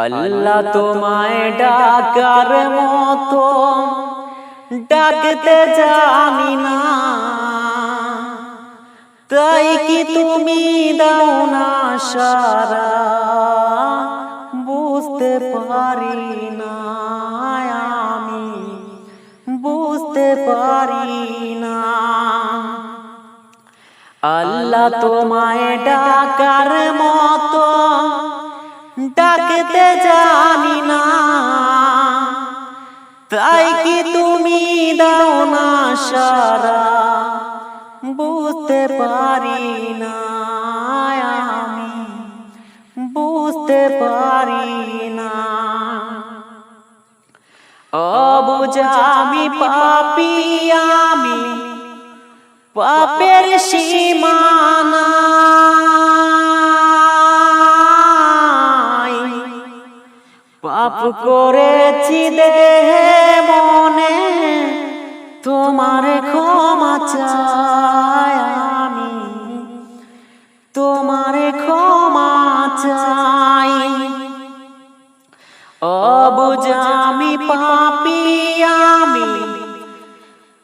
আল্লাহ তোমায় ডাকার মতো ডাকতে জানি না, তাই কি তুমি দাও না সারা, বুঝতে পারি না আমি, বুঝতে পারি না। আল্লাহ তোমায় ডাকার মতো ডাকতে জানি না, তাই কি তুমি দাও না সারা, বুঝতে পারি না আমি, বুঝতে পারি না। অবুঝা আমি পাপী, আমি পাপের সীমানা, পাপ করেছি দেহে মনে, তোমার ক্ষমা চাই আমি, তোমার ক্ষমা চাই। অবুঝা আমি পাপী, আমি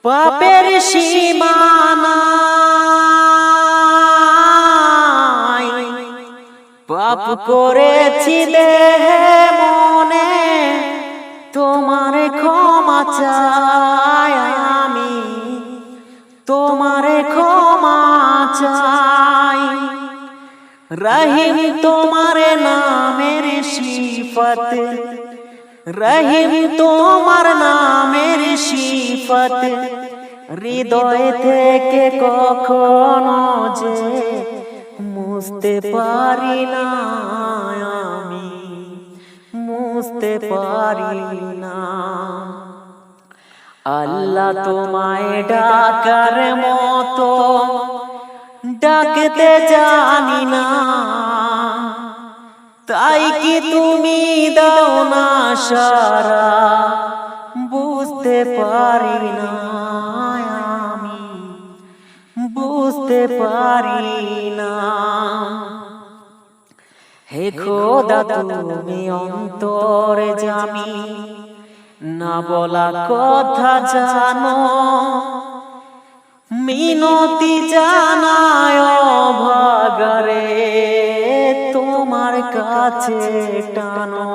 পাপের সীমানা, পাপ করেছি দেহে মনে, তোমার ক্ষমা চাই আমি, তোমার ক্ষমা চাই। রহিম তোমার নামের সিফত, রহিম তোমার নামের সিফত, হৃদয় থেকে কখনো যে মুছতে পারি না আমি, মুছতে পারি না। আল্লাহ তোমায় ডাকার মতো ডাকতে জানি না, তাই কি তুমি দাও না সারা, বুঝতে পারি না আমি, বুঝতে পারি না। হে খোদা তুমি অন্তরে জামি, না বলা কথা জানো, মিনতি জানায় ভাগারে তোমার কাছে টানো।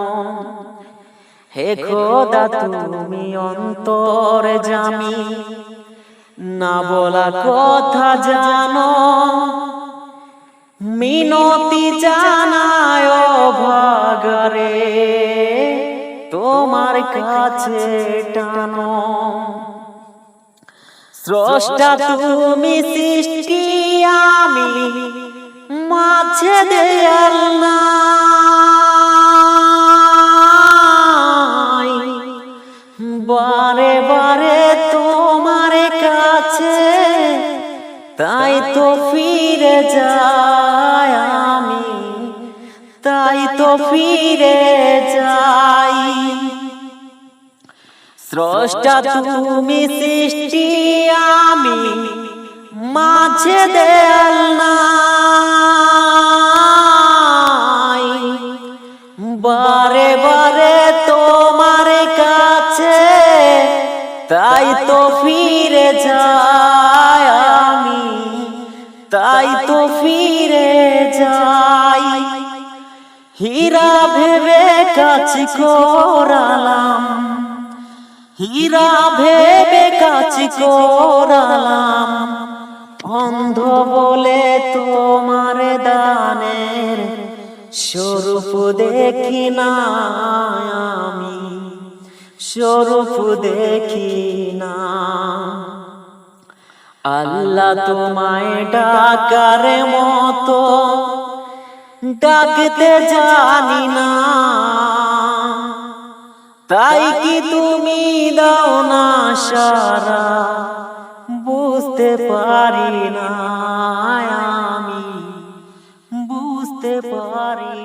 হে খোদা তুমি অন্তরে জামি, না বলা কথা জানো, মিনতি জানায় ভাগারে তোমার কাছে টানো। স্রষ্টা তুমি সৃষ্টি আমি মাঝে দেয়াল নাই, বারে বারে তোমার কাছে তাই তো ফিরে যাই আমি, তাই তো ফিরে যাই। স্রষ্টা তুমি সৃষ্টি আমি মাঝে দেয়াল নাই, বারে বারে তোমার কাছে তাই তো ফিরে যাই আমি, তাই তো ফিরে যাই। হীরা ভেবে কাজ করালাম, হীরা ভেবে কাজ করালাম, অন্ধ বলে তোমার দানের স্বরূপ দেখি না আমি, স্বরূপ দেখি না। আল্লাহ তোমায় ডাকার মতো ডাকতে জানি না, তাই কি তুমি দাও না সারা, বুঝতে পারি না আমি, বুঝতে পারি